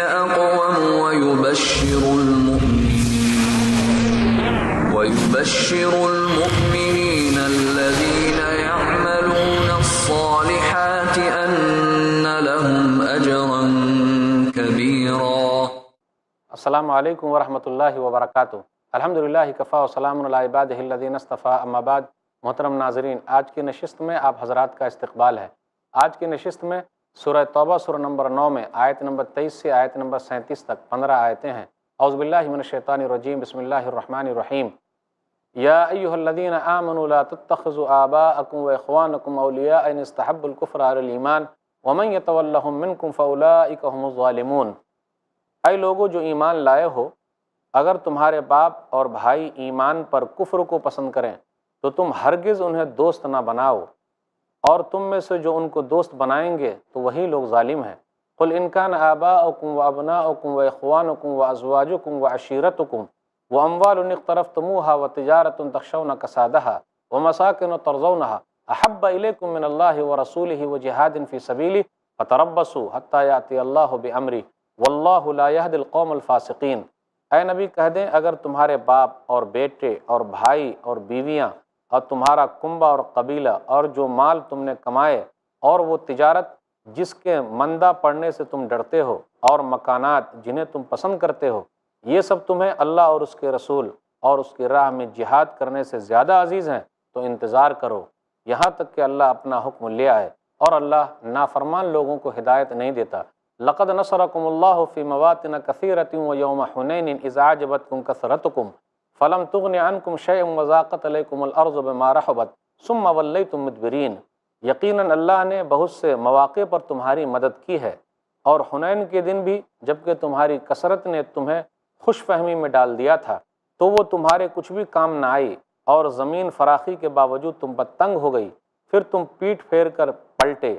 أقوم ويبشر المؤمنين الذين يعملون الصالحات أن لهم أجرا كبيرا۔ السلام علیکم ورحمۃ اللہ وبرکاتہ۔ الحمدللہ کفا وسلام علی عبادہ الذین اصطفیٰ، اما بعد۔ محترم ناظرین، آج کی نشست میں آپ حضرات کا استقبال ہے۔ آج کی نشست میں سورہ توبہ سورہ نمبر 9 میں آیت نمبر 23 سے آیت نمبر 37 تک 15 آیتیں ہیں۔ اعوذ باللہ من الشیطان الرجیم، بسم اللہ الرحمن الرحیم۔ یا ایہا الذین آمنوا لا تتخذوا آباءکم واخوانکم اولیاء ان استحبوا الکفر علی الایمان ومن یتولہم منکم فاولئک هم الظالمون۔ اے لوگو جو ایمان لائے ہو، اگر تمہارے باپ اور بھائی ایمان پر کفر کو پسند کریں تو تم ہرگز انہیں دوست نہ بناؤ، اور تم میں سے جو ان کو دوست بنائیں گے تو وہی لوگ ظالم ہیں۔ قل ان کان آباؤکم وابناؤکم واخوانکم وازواجکم وعشیرتکم واموال اقترفتموها وتجارۃ تخشون کسادها ومساکن ترضونها احب الیکم من اللہ ورسولہ وجہاد فی سبیلہ فتربصوا حتی یأتی اللہ بامرہ واللہ لا یہدی القوم الفاسقین۔ اے نبی کہہ دیں، اگر تمہارے باپ اور بیٹے اور بھائی اور بیویاں اور تمہارا کنبہ اور قبیلہ اور جو مال تم نے کمائے اور وہ تجارت جس کے مندہ پڑنے سے تم ڈرتے ہو اور مکانات جنہیں تم پسند کرتے ہو، یہ سب تمہیں اللہ اور اس کے رسول اور اس کی راہ میں جہاد کرنے سے زیادہ عزیز ہیں تو انتظار کرو یہاں تک کہ اللہ اپنا حکم لے آئے، اور اللہ نافرمان لوگوں کو ہدایت نہیں دیتا۔ لقد نصرکم اللہ فی مواطن کثیرۃ ویوم حنین اذ اعجبتکم کثرتکم فلم تغن عنکم شیئا وضاقت علیکم الارض بما رحبت ثم ولیتم مدبرین۔ یقیناً اللہ نے بہت سے مواقع پر تمہاری مدد کی ہے، اور حنین کے دن بھی جبکہ تمہاری کثرت نے تمہیں خوش فہمی میں ڈال دیا تھا تو وہ تمہارے کچھ بھی کام نہ آئی، اور زمین فراخی کے باوجود تم پر تنگ ہو گئی، پھر تم پیٹ پھیر کر پلٹے۔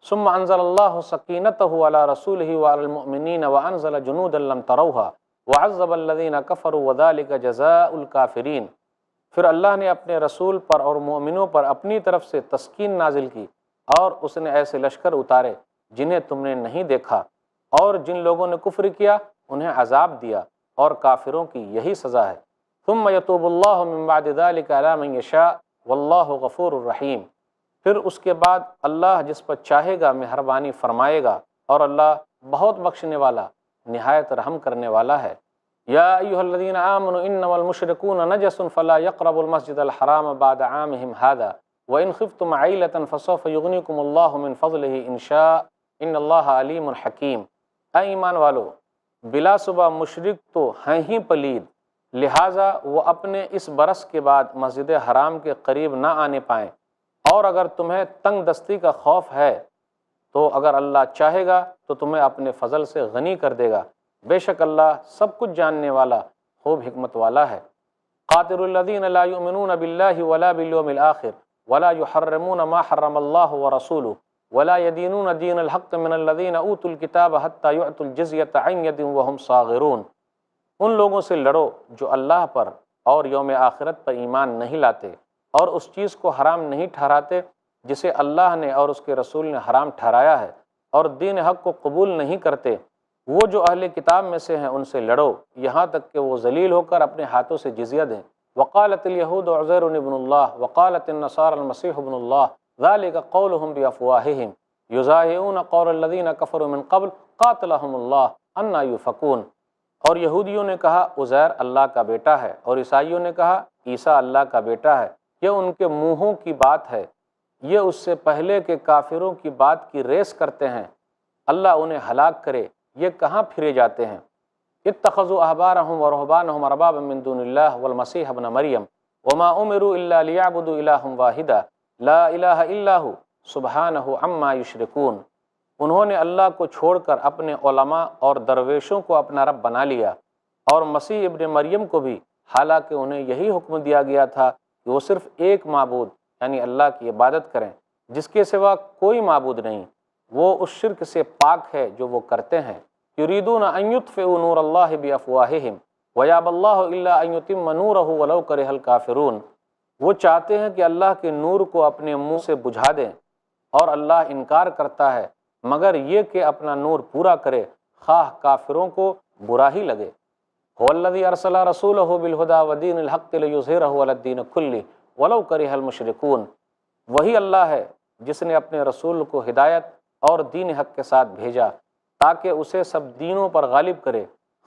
ثم انزل اللہ سکینتہ علی رسولہ وعلی المؤمنین وانزل جنودا لم تروها وعذب الذین کفروا وذلک جزاء الکافرین۔ پھر اللہ نے اپنے رسول پر اور مومنوں پر اپنی طرف سے تسکین نازل کی، اور اس نے ایسے لشکر اتارے جنہیں تم نے نہیں دیکھا، اور جن لوگوں نے کفر کیا انہیں عذاب دیا، اور کافروں کی یہی سزا ہے۔ ثم یتوب اللہ من بعد ذلک علی من یشاء واللہ غفور الرحیم۔ پھر اس کے بعد اللہ جس پر چاہے گا مہربانی فرمائے گا، اور اللہ بہت بخشنے والا نہایت رحم کرنے والا ہے۔ یا ایھا الذین آمنوا انما المشرکون نجس فلا یقربوا المسجد الحرام بعد عامهم هذا وان خفتم عیلۃ فسوف یغنیکم اللہ من فضلہ ان شاء ان اللہ علیم حکیم۔ اے ایمان والو، بلا صبح مشرک تو ہیں ہی پلید، لہٰذا وہ اپنے اس برس کے بعد مسجد حرام کے قریب نہ آنے پائیں، اور اگر تمہیں تنگ دستی کا خوف ہے تو اگر اللہ چاہے گا تو تمہیں اپنے فضل سے غنی کر دے گا، بے شک اللہ سب کچھ جاننے والا خوب حکمت والا ہے۔ قاتلوا الذین لا یؤمنون باللہ ولا بالیوم الآخر ولا یحرمون ما حرم اللہ ورسولہ ولا یدینون دین الحق من الذین اوتوا الکتاب حتی یعطوا الجزیۃ عن ید وہم صاغرون۔ ان لوگوں سے لڑو جو اللہ پر اور یوم آخرت پر ایمان نہیں لاتے، اور اس چیز کو حرام نہیں ٹھہراتے جسے اللہ نے اور اس کے رسول نے حرام ٹھہرایا ہے، اور دین حق کو قبول نہیں کرتے۔ وہ جو اہل کتاب میں سے ہیں ان سے لڑو یہاں تک کہ وہ ذلیل ہو کر اپنے ہاتھوں سے جزیہ دیں۔ وقالت الیہود عزیر ابن اللہ وقالت النصارى المسیح ابن اللہ ذلک قولهم بافواہہم یضاہئون قول الذین کفروا من قبل قاتلہم اللہ انا یؤفکون۔ اور یہودیوں نے کہا عزیر اللہ کا بیٹا ہے، اور عیسائیوں نے کہا عیسیٰ اللہ کا بیٹا ہے۔ یہ ان کے منہوں کی بات ہے، یہ اس سے پہلے کہ کافروں کی بات کی ریس کرتے ہیں۔ اللہ انہیں ہلاک کرے، یہ کہاں پھرے جاتے ہیں۔ اتخذوا احبارهم ورهبانهم اربابا من دون اللہ والمسیح ابن مریم وما امروا الا لیعبدوا الہا واحدا لا الہ الا هو سبحانہ عما یشرکون۔ انہوں نے اللہ کو چھوڑ کر اپنے علماء اور درویشوں کو اپنا رب بنا لیا، اور مسیح ابن مریم کو بھی، حالانکہ انہیں یہی حکم دیا گیا تھا کہ وہ صرف ایک معبود یعنی اللہ کی عبادت کریں، جس کے سوا کوئی معبود نہیں۔ وہ اس شرک سے پاک ہے جو وہ کرتے ہیں۔ یریدون ان یطفئوا نور اللہ بافواہہم ویابی اللہ الا ان یتم نورہ ولو کرہ الکافرون۔ وہ چاہتے ہیں کہ اللہ کے نور کو اپنے منہ سے بجھا دیں، اور اللہ انکار کرتا ہے مگر یہ کہ اپنا نور پورا کرے، خواہ کافروں کو برا ہی لگے۔ هو الذی ارسل رسولہ بالہدی ودین الحق لیظہرہ علی الدین کلہ ولو کرہ المشرکون، وہی اللہ ہے جس نے اپنے رسول کو ہدایت اور دین حق کے ساتھ بھیجا تاکہ اسے سب دینوں پر غالب کرے،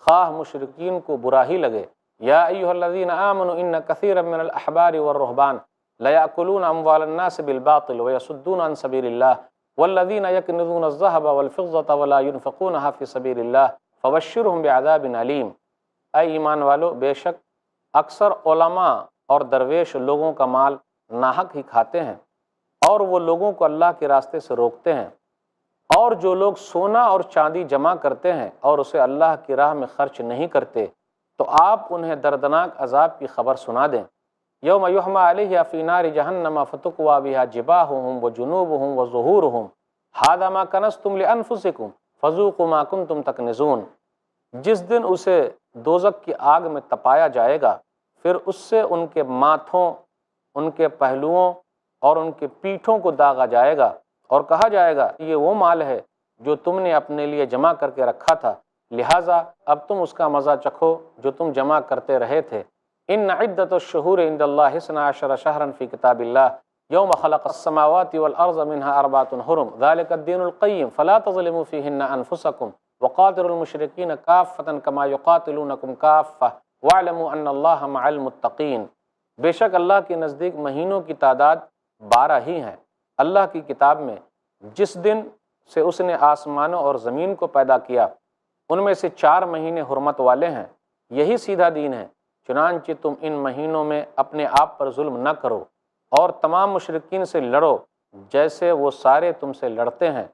خواہ مشرکین کو برا ہی لگے۔ یا ایھا الذین آمنوا ان کثیرا من الاحبار والرہبان لیأکلون اموال الناس بالباطل ویصدون عن سبیل اللہ والذین یکنزون الذہب والفضة ولا ينفقونها فی سبیل اللہ فبشرہم بعذاب علیم۔ اے ایمان والو، بے شک اکثر علماء اور درویش لوگوں کا مال ناحق ہی کھاتے ہیں اور وہ لوگوں کو اللہ کے راستے سے روکتے ہیں، اور جو لوگ سونا اور چاندی جمع کرتے ہیں اور اسے اللہ کی راہ میں خرچ نہیں کرتے تو آپ انہیں دردناک عذاب کی خبر سنا دیں۔ یوم یحمى علیہ فی نار جہنم فتکوی بہا جباہہم وجنوبہم وظہورہم ھذا ما کنزتم لانفسکم فذوقوا ما کنتم تکنزون۔ جس دن اسے دوزخ کی آگ میں تپایا جائے گا، پھر اس سے ان کے ماتھوں، ان کے پہلوؤں اور ان کے پیٹھوں کو داغا جائے گا اور کہا جائے گا یہ وہ مال ہے جو تم نے اپنے لیے جمع کر کے رکھا تھا، لہٰذا اب تم اس کا مزہ چکھو جو تم جمع کرتے رہے تھے۔ ان عدۃ الشہور عند اللہ 12 شہرا فی کتاب اللہ یوم خلق السماوات والارض منها 4 حرم ذلک الدین القیم فلا تظلموا فیہن انفسکم وقاتلوا المشرکین کافۃ کما یقاتلونکم کافۃ واعلموا ان اللہ مع المتقین۔ بے شک اللہ کے نزدیک مہینوں کی تعداد 12 ہی ہیں۔ اللہ کی کتاب میں جس دن سے اس نے آسمانوں اور زمین کو پیدا کیا ان میں سے 4 مہینے حرمت والے ہیں، یہی سیدھا دین ہے، چنانچہ تم ان مہینوں میں اپنے آپ پر ظلم نہ کرو اور تمام مشرکین سے لڑو جیسے وہ سارے تم سے لڑتے ہیں،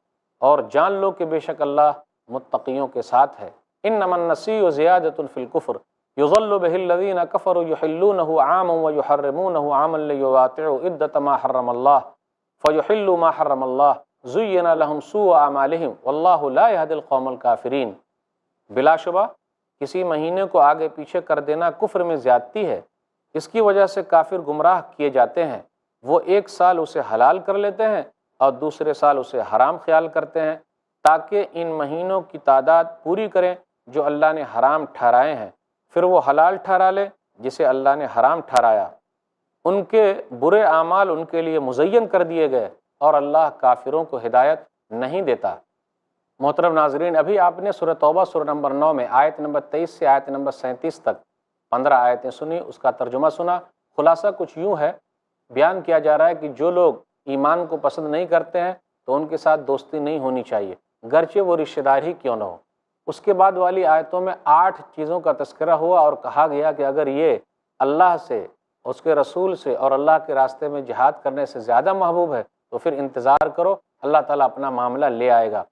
اور جان لو کہ بے شک اللہ متقیوں کے ساتھ ہے۔ انما النسیء زیادۃ فی الکفر یضل بہ الذین کفروا یحلونہ عاما ویحرمونہ عاما لیواطئوا عدۃ ما حرم اللہ فیحلوا ما حرم اللہ زین لہم سوء اعمالہم واللہ لا یہدی القوم الکافرین۔ بلا شبہ کسی مہینے کو آگے پیچھے کر دینا کفر میں زیادتی ہے، اس کی وجہ سے کافر گمراہ کیے جاتے ہیں۔ وہ ایک سال اسے حلال کر لیتے ہیں اور دوسرے سال اسے حرام خیال کرتے ہیں تاکہ ان مہینوں کی تعداد پوری کریں جو اللہ نے حرام ٹھہرائے ہیں، پھر وہ حلال ٹھہرا لے جسے اللہ نے حرام ٹھہرایا۔ ان کے برے اعمال ان کے لیے مزین کر دیے گئے اور اللہ کافروں کو ہدایت نہیں دیتا۔ محترم ناظرین، ابھی آپ نے سورہ توبہ سورہ نمبر 9 میں آیت نمبر 23 سے آیت نمبر 37 تک 15 آیتیں سنی، اس کا ترجمہ سنا۔ خلاصہ کچھ یوں ہے، بیان کیا جا رہا ہے کہ جو لوگ ایمان کو پسند نہیں کرتے ہیں تو ان کے ساتھ دوستی نہیں ہونی چاہیے، گرچہ وہ رشتہ دار ہی کیوں نہ ہو۔ اس کے بعد والی آیتوں میں 8 چیزوں کا تذکرہ ہوا اور کہا گیا کہ اگر یہ اللہ سے، اس کے رسول سے اور اللہ کے راستے میں جہاد کرنے سے زیادہ محبوب ہے تو پھر انتظار کرو، اللہ تعالیٰ اپنا معاملہ لے آئے گا۔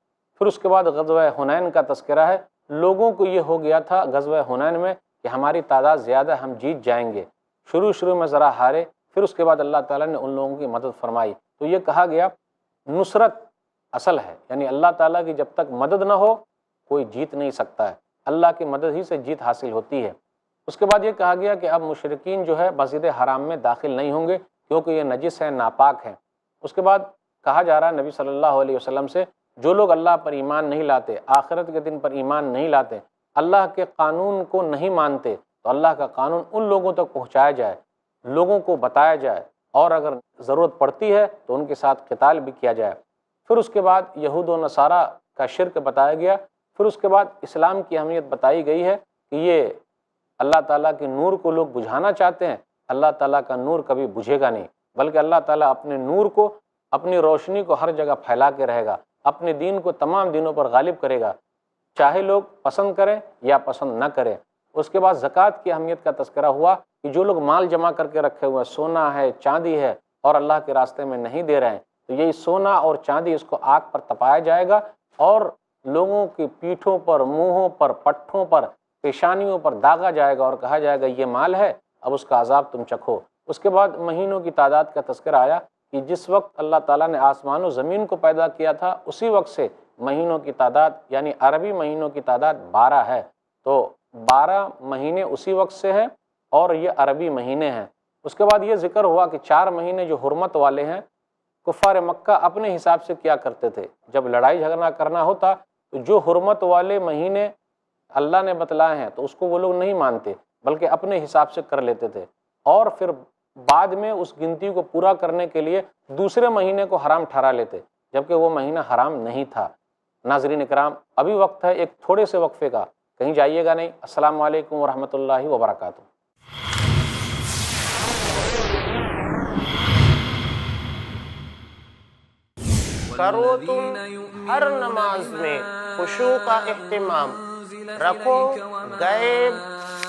پھر اس کے بعد غزوہ حنین کا تذکرہ ہے۔ لوگوں کو یہ ہو گیا تھا غزوہ حنین میں کہ ہماری تعداد زیادہ، ہم جیت جائیں گے، شروع میں ذرا ہارے، پھر اس کے بعد اللہ تعالیٰ نے ان لوگوں کی مدد فرمائی۔ تو یہ کہا گیا نصرت اصل ہے، یعنی اللہ تعالیٰ کی جب تک مدد نہ ہو کوئی جیت نہیں سکتا ہے، اللہ کی مدد ہی سے جیت حاصل ہوتی ہے۔ اس کے بعد یہ کہا گیا کہ اب مشرکین جو ہے مسجد حرام میں داخل نہیں ہوں گے کیونکہ یہ نجس ہیں، ناپاک ہیں۔ اس کے بعد کہا جا رہا ہے نبی صلی اللہ علیہ وسلم سے جو لوگ اللہ پر ایمان نہیں لاتے، آخرت کے دن پر ایمان نہیں لاتے، اللہ کے قانون کو نہیں مانتے، تو اللہ کا قانون ان لوگوں تک پہنچایا جائے، لوگوں کو بتایا جائے، اور اگر ضرورت پڑتی ہے تو ان کے ساتھ قتال بھی کیا جائے۔ پھر اس کے بعد یہود و نصارہ کا شرک بتایا گیا۔ پھر اس کے بعد اسلام کی اہمیت بتائی گئی ہے کہ یہ اللہ تعالیٰ کے نور کو لوگ بجھانا چاہتے ہیں، اللہ تعالیٰ کا نور کبھی بجھے گا نہیں، بلکہ اللہ تعالیٰ اپنے نور کو، اپنی روشنی کو ہر جگہ پھیلا کے رہے گا، اپنے دین کو تمام دینوں پر غالب کرے گا، چاہے لوگ پسند کریں یا پسند نہ کریں۔ اس کے بعد زکوٰۃ کی اہمیت کا تذکرہ ہوا کہ جو لوگ مال جمع کر کے رکھے ہوئے، سونا ہے، چاندی ہے، اور اللہ کے راستے میں نہیں دے رہے ہیں، تو یہی سونا اور چاندی اس کو آگ پر تپایا جائے گا اور لوگوں کی پیٹھوں پر، منہوں پر، پٹھوں پر، پیشانیوں پر داغا جائے گا اور کہا جائے گا یہ مال ہے، اب اس کا عذاب تم چکھو۔ اس کے بعد مہینوں کی تعداد کا تذکرہ آیا کہ جس وقت اللہ تعالیٰ نے آسمان و زمین کو پیدا کیا تھا اسی وقت سے مہینوں کی تعداد، یعنی عربی مہینوں کی تعداد 12 ہے، تو 12 مہینے اسی وقت سے ہیں اور یہ عربی مہینے ہیں۔ اس کے بعد یہ ذکر ہوا کہ 4 مہینے جو حرمت والے ہیں، کفار مکہ اپنے حساب سے کیا کرتے تھے، جب لڑائی جھگڑا کرنا ہوتا تو جو حرمت والے مہینے اللہ نے بتلائے ہیں تو اس کو وہ لوگ نہیں مانتے، بلکہ اپنے حساب سے کر لیتے تھے، اور پھر بعد میں اس گنتی کو پورا کرنے کے لیے دوسرے مہینے کو حرام ٹھہرا لیتے، جبکہ وہ مہینہ حرام نہیں تھا۔ ناظرین اکرام، ابھی وقت ہے ایک تھوڑے سے وقفے کا، کہیں جائیے گا نہیں۔ السلام علیکم ورحمۃ اللہ وبرکاتہ۔ کرو تم ہر نماز میں خشوع کا اہتمام، رکھو غیب،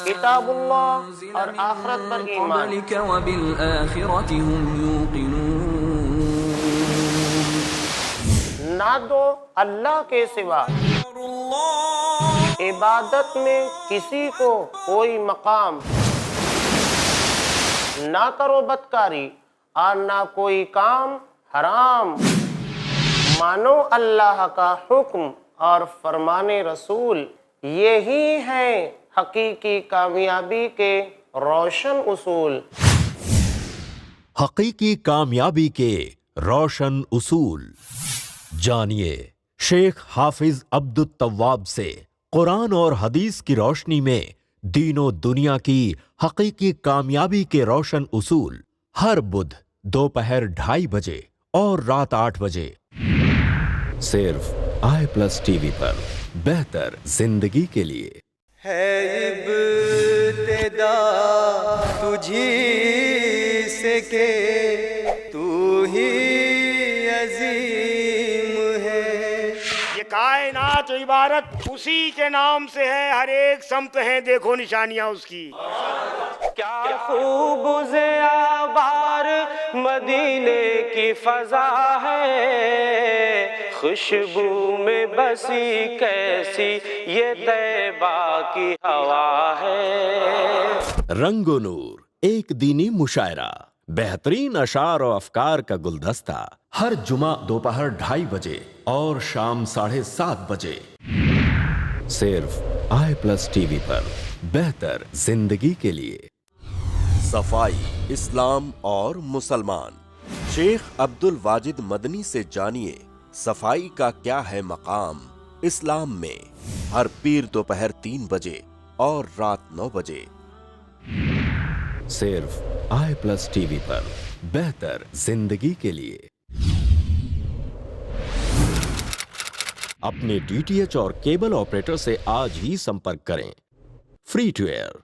کتاب اللہ اور آخرت پر ایمان۔ وبالآخرة هم يوقنون۔ نہ دو اللہ کے سوا عبادت میں کسی کو کوئی مقام، نہ کرو بدکاری اور نہ کوئی کام حرام، مانو اللہ کا حکم اور فرمان رسول، یہی ہیں حقیقی کامیابی کے روشن اصول۔ حقیقی کامیابی کے روشن اصول جانیے شیخ حافظ عبد التواب سے قرآن اور حدیث کی روشنی میں دین و دنیا کی حقیقی کامیابی کے روشن اصول، ہر بدھ دوپہر 2:30 بجے اور رات 8 بجے صرف i+TV پر، بہتر زندگی کے لیے۔ ہے ابتدا تجھی سے کہ تو ہی عظیم ہے۔ یہ کائنات عبارت اسی کے نام سے ہے، ہر ایک سمت ہیں دیکھو نشانیاں اس کی۔ کیا خوب زیابار مدینے کی فضا ہے، خوشبو میں بسی کیسی یہ طیبہ کی ہوا ہے۔ رنگ و نور ایک دینی مشاعرہ، بہترین اشعار و افکار کا گلدستہ، ہر جمعہ دوپہر 2:30 بجے اور شام 7:30 بجے صرف i+TV پر، بہتر زندگی کے لیے۔ صفائی، اسلام اور مسلمان، شیخ عبد الواجد مدنی سے جانیے صفائی کا کیا ہے مقام اسلام میں، ہر پیر دوپہر 3 بجے اور رات 9 بجے صرف i+TV پر، بہتر زندگی کے لیے۔ اپنے DTH اور کیبل آپریٹر سے آج ہی سمپرک کریں۔ Free to air.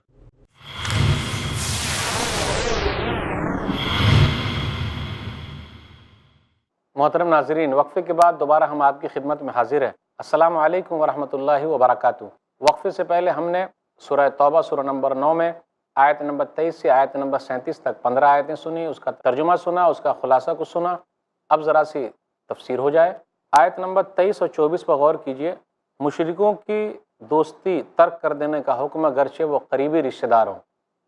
محترم ناظرین، وقفے کے بعد دوبارہ ہم آپ کی خدمت میں حاضر ہیں۔ السلام علیکم ورحمۃ اللہ وبرکاتہ۔ وقفے سے پہلے ہم نے سورہ توبہ سورہ نمبر 9 میں آیت نمبر 23 سے آیت نمبر 37 تک 15 آیتیں سنی، اس کا ترجمہ سنا، اس کا خلاصہ کو سنا۔ اب ذرا سی تفسیر ہو جائے۔ آیت نمبر 23 اور 24 پر غور کیجئے۔ مشرکوں کی دوستی ترک کر دینے کا حکم، اگرچہ وہ قریبی رشتہ دار ہوں،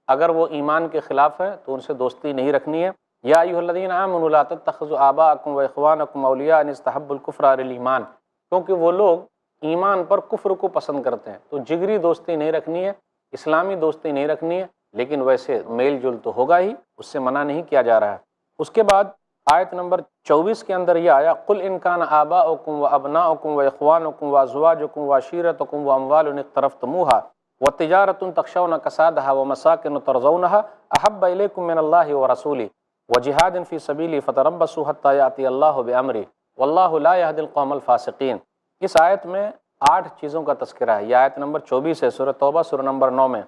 اگر وہ ایمان کے خلاف ہے تو ان سے دوستی نہیں رکھنی ہے۔ یا ایھا الذین آمنوا لا تتخذوا آباءکم واخوانکم اولیاء ان استحبوا الکفر علی الایمان، کیونکہ وہ لوگ ایمان پر کفر کو پسند کرتے ہیں، تو جگری دوستی نہیں رکھنی ہے، اسلامی دوستی نہیں رکھنی ہے، لیکن ویسے میل جل تو ہوگا ہی، اس سے منع نہیں کیا جا رہا ہے۔ اس کے بعد آیت نمبر 24 کے اندر یہ آیا قل ان کان آباؤکم وابناؤکم واخوانکم وازواجکم وعشیرتکم واموال اقترفتموها وتجارۃ تخشون کسادها ومساکن ترضونها احب الیکم من اللہ ورسولہ وجہاد فی سبیلہ فتربصوا حتی یأتی اللہ بامرہ واللہ لا یہدی القوم الفاسقین۔ اس آیت میں 8 چیزوں کا تذکرہ ہے۔ یہ آیت نمبر 24 ہے سورہ توبہ سورہ نمبر 9 میں۔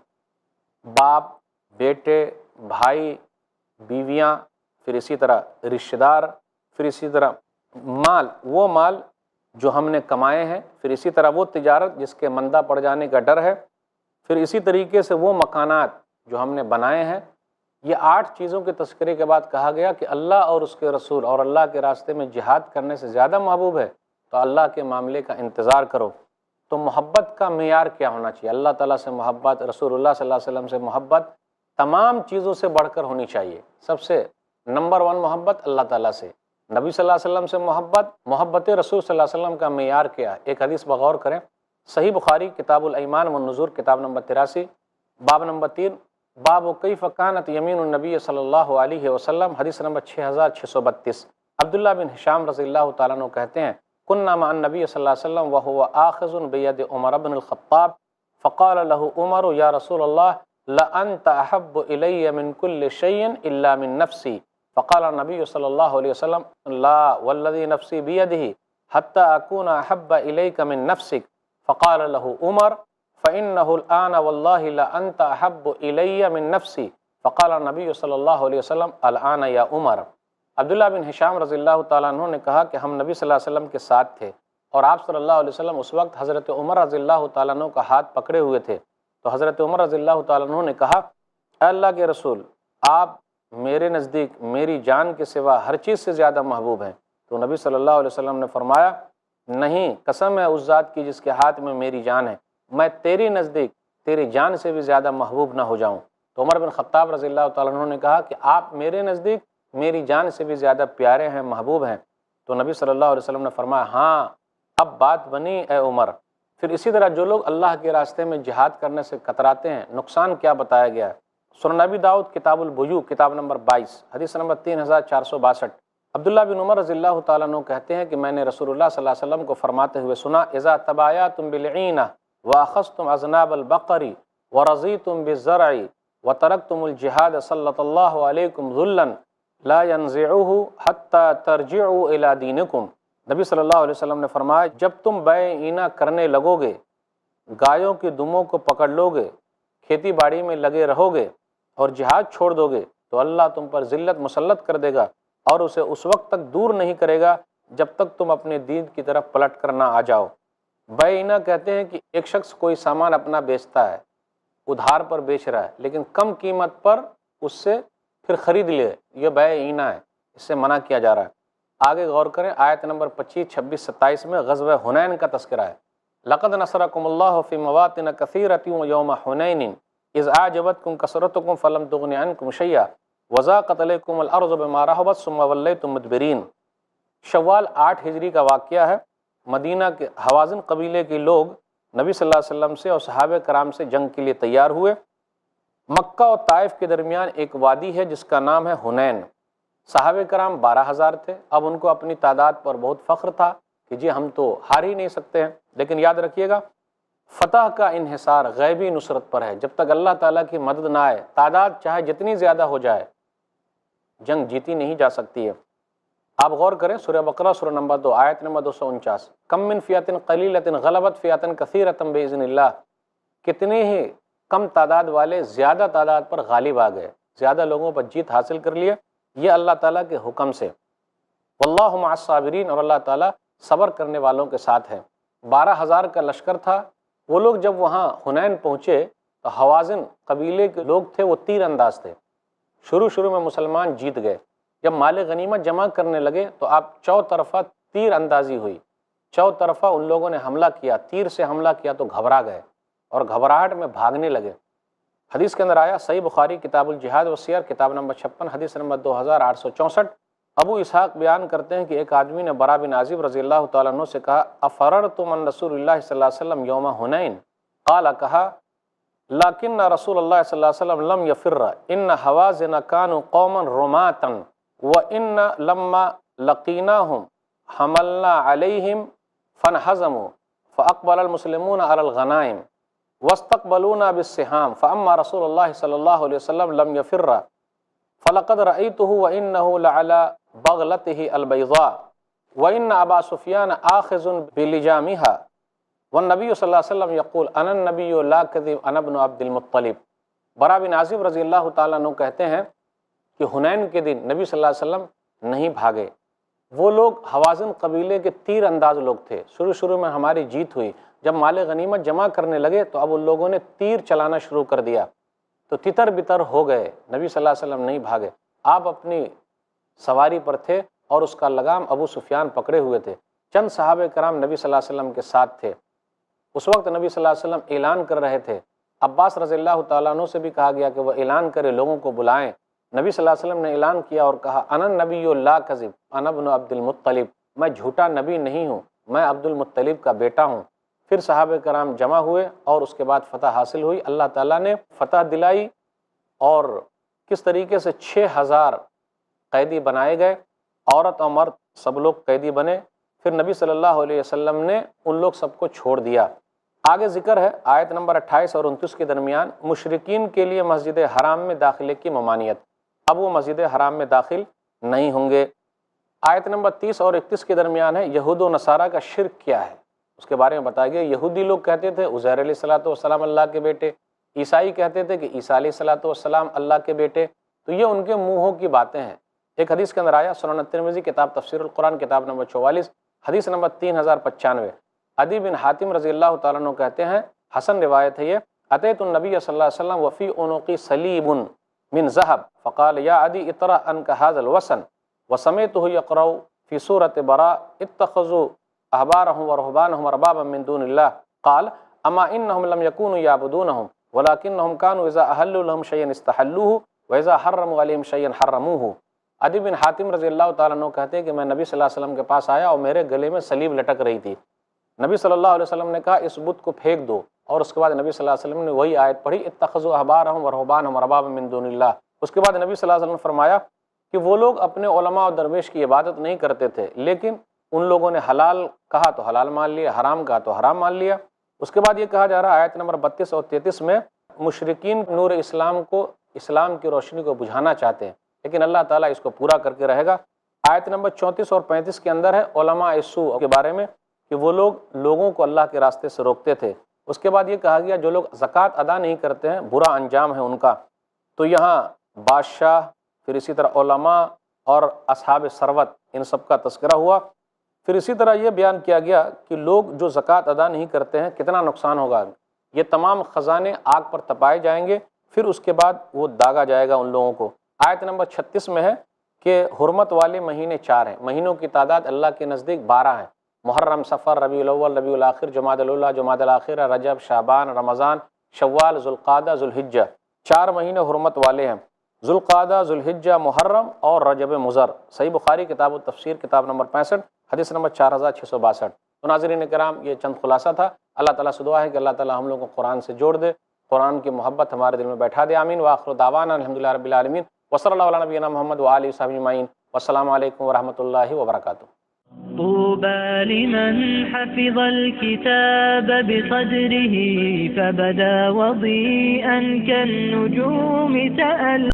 باپ، بیٹے، بھائی، بیویاں، پھر اسی طرح رشتہ دار، پھر اسی طرح مال، وہ مال جو ہم نے کمائے ہیں، پھر اسی طرح وہ تجارت جس کے مندہ پڑ جانے کا ڈر ہے، پھر اسی طریقے سے وہ مکانات جو ہم نے بنائے ہیں۔ یہ 8 چیزوں کے تذکرے کے بعد کہا گیا کہ اللہ اور اس کے رسول اور اللہ کے راستے میں جہاد کرنے سے زیادہ محبوب ہے تو اللہ کے معاملے کا انتظار کرو۔ تو محبت کا معیار کیا ہونا چاہیے؟ اللہ تعالیٰ سے محبت، رسول اللہ صلی اللہ علیہ وسلم سے محبت تمام چیزوں سے بڑھ کر ہونی چاہیے۔ سب سے نمبر 1 محبت اللہ تعالیٰ سے، نبی صلی اللہ علیہ وسلم سے محبت رسول صلی اللہ علیہ وسلم کا معیار کیا ہے؟ ایک حدیث پر غور کریں، صحیح بخاری کتاب الایمان والنذور کتاب نمبر 83 باب نمبر 3 باب کیف کانت یمین النبی صلی اللہ علیہ وسلم، حدیث نمبر 6632۔ عبداللہ بن ہشام رضی اللہ تعالیٰ عنہ کہتے ہیں كنا مع النبي صلى الله عليه وسلم وهو آخذ بيد عمر بن الخطاب فقال له عمر يا رسول الله لأنت أحب إلي من كل شيء إلا من نفسي فقال النبي صلى الله عليه وسلم لا والذي نفسي بيده حتى أكون أحب إليك من نفسك فقال له عمر فإنه الآن والله لأنت أحب إلي من نفسي فقال النبي صلی اللہ علیہ وسلم الآن یا عمر۔ عبداللہ بن ہشام رضی اللہ تعالیٰ عنہ نے کہا کہ ہم نبی صلی اللہ علیہ وسلم کے ساتھ تھے اور آپ صلی اللہ علیہ وسلم اس وقت حضرت عمر رضی اللہ تعالیٰ عنہ کا ہاتھ پکڑے ہوئے تھے، تو حضرت عمر رضی اللہ تعالیٰ عنہ نے کہا اے اللہ کے رسول، آپ میرے نزدیک میری جان کے سوا ہر چیز سے زیادہ محبوب ہیں۔ تو نبی صلی اللہ علیہ وسلم نے فرمایا نہیں، قسم ہے اس ذات کی جس کے ہاتھ میں میری جان ہے، میں تیری نزدیک تیری جان سے بھی زیادہ محبوب نہ ہو جاؤں۔ تو عمر بن خطاب رضی اللہ تعالیٰ عنہ نے کہا کہ آپ میرے نزدیک میری جان سے بھی زیادہ پیارے ہیں، محبوب ہیں۔ تو نبی صلی اللہ علیہ وسلم نے فرمایا ہاں اب بات بنی اے عمر۔ پھر اسی طرح جو لوگ اللہ کے راستے میں جہاد کرنے سے کتراتے ہیں، نقصان کیا بتایا گیا ہے۔ سنن ابی داؤد کتاب البیوع کتاب نمبر 22 حدیث نمبر 3462، عبداللہ بن عمر رضی اللہ تعالیٰ عنہ کہتے ہیں کہ میں نے رسول اللہ صلی اللہ علیہ وسلم کو فرماتے ہوئے سنا اذا تبایعتم بالعینہ واخذتم اذناب البقر ورضیتم بالزرع وترکتم الجہاد سلط اللہ علیکم ذلا لا ينزعوه حتی ترجعوا الی دینکم۔ نبی صلی اللہ علیہ وسلم نے فرمایا جب تم بیع اینہ کرنے لگو گے، گایوں کی دموں کو پکڑ لو گے، کھیتی باڑی میں لگے رہو گے اور جہاد چھوڑ دو گے تو اللہ تم پر ذلت مسلط کر دے گا اور اسے اس وقت تک دور نہیں کرے گا جب تک تم اپنے دین کی طرف پلٹ کر نہ آ جاؤ۔ بیع اینہ کہتے ہیں کہ ایک شخص کوئی سامان اپنا بیچتا ہے، ادھار پر بیچ رہا ہے لیکن کم قیمت پر اس سے پھر خرید لے، یہ بیع اینہ ہے، اس سے منع کیا جا رہا ہے۔ آگے غور کریں، آیت نمبر 25، 26، 27 میں غزوہ حنین کا تذکرہ ہے۔ لقد نصرکم اللہ فی مواطن کثیرۃ یوم حنین اذ اعجبتکم کثرتکم فلم تغن عنکم شیئا وضاقت علیکم الارض بما رحبت ثم ولیتم مدبرین۔ شوال 8 ہجری کا واقعہ ہے۔ مدینہ کے حوازن قبیلے کے لوگ نبی صلی اللہ علیہ وسلم سے اور صحابہ کرام سے جنگ کے لیے تیار ہوئے۔ مکہ اور طائف کے درمیان ایک وادی ہے جس کا نام ہے حنین۔ صحابہ کرام 12,000 تھے۔ اب ان کو اپنی تعداد پر بہت فخر تھا کہ جی ہم تو ہار ہی نہیں سکتے ہیں، لیکن یاد رکھیے گا فتح کا انحصار غیبی نصرت پر ہے۔ جب تک اللہ تعالیٰ کی مدد نہ آئے، تعداد چاہے جتنی زیادہ ہو جائے، جنگ جیتی نہیں جا سکتی ہے۔ آپ غور کریں سورہ بقرہ سورہ نمبر 2 آیت نمبر 249، کم من فیۃ قلیلۃ غلبت فیۃ کثیرۃ باذن اللہ، کتنے ہی کم تعداد والے زیادہ تعداد پر غالب آ گئے، زیادہ لوگوں پر جیت حاصل کر لیے، یہ اللہ تعالیٰ کے حکم سے۔ واللہ مع الصابرین، اور اللہ تعالیٰ صبر کرنے والوں کے ساتھ ہے۔ 12,000 کا لشکر تھا۔ وہ لوگ جب وہاں حنین پہنچے تو حوازن قبیلے کے لوگ تھے، وہ تیر انداز تھے۔ شروع میں مسلمان جیت گئے۔ جب مال غنیمت جمع کرنے لگے تو آپ چوطرفہ تیر اندازی ہوئی، چوطرفہ ان لوگوں نے حملہ کیا، تیر سے حملہ کیا تو گھبرا گئے اور گھبراہٹ میں بھاگنے لگے۔ حدیث کے اندر آیا، صحیح بخاری کتاب الجہاد والسیر کتاب نمبر 56 حدیث نمبر 2864، ابو اسحاق بیان کرتے ہیں کہ ایک آدمی نے برا بن عازب رضی اللہ تعالیٰ عنہ سے کہا افررتم من رسول اللہ صلی اللہ علیہ وسلم یوم حنین؟ قال، کہا لیکن رسول اللہ صلی اللہ علیہ وسلم لم یفر ان حوازن کانوا قوما رماتا وان لما لقیناہم حملنا علیہم فانہزموا فاقبل المسلمون علی الغنائم واستقبلونا بالسهام فاما رسول اللہ صلی اللہ علیہ وسلم لم یفر فلقد رأيته وإنه لعلى بغلته البيضاء وإن أبا سفيان آخذ بلجامها والنبي صلی اللہ علیہ وسلم يقول أنا النبي لا كذب أنا ابن عبد المطلب۔ برا بن عازب رضی اللہ تعالیٰ عنہ کہتے ہیں کہ حنین کے دن نبی صلی اللہ علیہ وسلم نہیں بھاگے۔ وہ لوگ حوازن قبیلے کے تیر انداز لوگ تھے۔ شروع میں ہماری جیت ہوئی، جب مال غنیمت جمع کرنے لگے تو اب ان لوگوں نے تیر چلانا شروع کر دیا تو تتر بتر ہو گئے۔ نبی صلی اللہ علیہ وسلم نہیں بھاگے، آپ اپنی سواری پر تھے اور اس کا لگام ابو سفیان پکڑے ہوئے تھے۔ چند صحابہ کرام نبی صلی اللہ علیہ وسلم کے ساتھ تھے۔ اس وقت نبی صلی اللہ علیہ وسلم اعلان کر رہے تھے۔ عباس رضی اللہ تعالیٰ عنہ سے بھی کہا گیا کہ وہ اعلان کرے، لوگوں کو بلائیں۔ نبی صلی اللہ علیہ وسلم نے اعلان کیا اور کہا انا النبی لا کذب انا ابن عبد المطلب، میں جھوٹا نبی نہیں ہوں، میں عبد المطلب کا بیٹا ہوں۔ پھر صحابہ کرام جمع ہوئے اور اس کے بعد فتح حاصل ہوئی۔ اللہ تعالیٰ نے فتح دلائی اور کس طریقے سے 6,000 قیدی بنائے گئے، عورت اور مرد سب لوگ قیدی بنے۔ پھر نبی صلی اللہ علیہ وسلم نے ان لوگ سب کو چھوڑ دیا۔ آگے ذکر ہے آیت نمبر 28 اور 29 کے درمیان مشرکین کے لیے مسجد حرام میں داخلے کی ممانعت، اب وہ مسجد حرام میں داخل نہیں ہوں گے۔ آیت نمبر 30 اور 31 کے درمیان ہے یہود و نصارہ کا شرک کیا ہے، اس کے بارے میں بتایا گیا۔ یہودی لوگ کہتے تھے عزیر علیہ الصلوۃ والسلام اللہ کے بیٹے، عیسائی کہتے تھے کہ عیسیٰ علیہ الصلوۃ والسلام اللہ کے بیٹے، تو یہ ان کے منہوں کی باتیں ہیں۔ ایک حدیث کے اندر آیا، سنن ترمذی کتاب تفسیر القرآن کتاب نمبر 44 حدیث نمبر 3095، عدی بن حاتم رضی اللہ تعالیٰ عنہ کہتے ہیں، حسن روایت ہے یہ، اتیت النبی صلی اللہ علیہ وسلم وفی عنقی صلیب من ذهب فقال یا عدی اطرح عنک هذا الوسن وسمعته يقرأ في سورة براء اتخذوا احبارهم ورهبانهم اربابا من دون الله قال اما انهم لم يكونوا يعبدونهم ولكنهم كانوا اذا احلوا لهم شيئا استحلوه واذا حرموا عليهم شيئا حرموه۔ عدی بن حاتم رضی اللہ تعالیٰ عنہ کہتے ہیں کہ میں نبی صلی اللہ علیہ وسلم کے پاس آیا اور میرے گلے میں صلیب لٹک رہی تھی۔ نبی صلی اللہ علیہ وسلم نے کہا اس بت کو پھینک دو، اور اس کے بعد نبی صلی اللہ علیہ وسلم نے وہی آیت پڑھی اتخذوا احبارهم ورهبانهم اربابا من دون اللہ۔ اس کے بعد نبی صلی اللہ علیہ وسلم نے فرمایا کہ وہ لوگ اپنے علماء اور درویش کی عبادت نہیں کرتے تھے، لیکن ان لوگوں نے حلال کہا تو حلال مان لیا، حرام کہا تو حرام مان لیا۔ اس کے بعد یہ کہا جا رہا ہے آیت نمبر 32 اور 33 میں مشرکین نور اسلام کو، اسلام کی روشنی کو بجھانا چاہتے ہیں، لیکن اللہ تعالیٰ اس کو پورا کر کے رہے گا۔ آیت نمبر 34 اور 35 کے اندر ہے علماء سوء کے بارے میں کہ وہ لوگ لوگوں کو اللہ کے راستے سے روکتے تھے۔ اس کے بعد یہ کہا گیا جو لوگ زکوٰۃ ادا نہیں کرتے ہیں برا انجام ہے ان کا۔ تو یہاں بادشاہ، پھر اسی طرح علماء اور اصحاب ثروت، ان سب کا تذکرہ ہوا۔ پھر اسی طرح یہ بیان کیا گیا کہ لوگ جو زکوٰۃ ادا نہیں کرتے ہیں کتنا نقصان ہوگا۔ یہ تمام خزانے آگ پر تپائے جائیں گے، پھر اس کے بعد وہ داغا جائے گا ان لوگوں کو۔ آیت نمبر 36 میں ہے کہ حرمت والے مہینے 4 ہیں، مہینوں کی تعداد اللہ کے نزدیک 12 ہیں، محرم، صفر، ربیع الاول، ربیع الاخر، جمادی الاولیٰ، جمادی الاخرہ، رجب، شعبان، رمضان، شوال، ذوالقعدہ، ذوالحجہ، 4 مہینے حرمت والے ہیں، ذوالقعدہ، ذوالحجہ، محرم اور رجب مضر۔ صحیح بخاری کتاب التفسیر کتاب نمبر 65 حدیث نمبر 4662۔ تو ناظرین کرام یہ چند خلاصہ تھا۔ اللہ تعالیٰ سے دعا ہے کہ اللہ تعالیٰ ہم لوگوں کو قرآن سے جوڑ دے، قرآن کی محبت ہمارے دل میں بیٹھا دے، آمین۔ وآخر دعوانا الحمدللہ رب العالمین، وصلی اللہ علی نبینا محمد وآلہ وصحبہ اجمعین، والسلام علیکم ورحمۃ اللہ وبرکاتہ۔ طوبى لمن حفظ الكتاب بصدره فبدا وضيئا كالنجوم تألق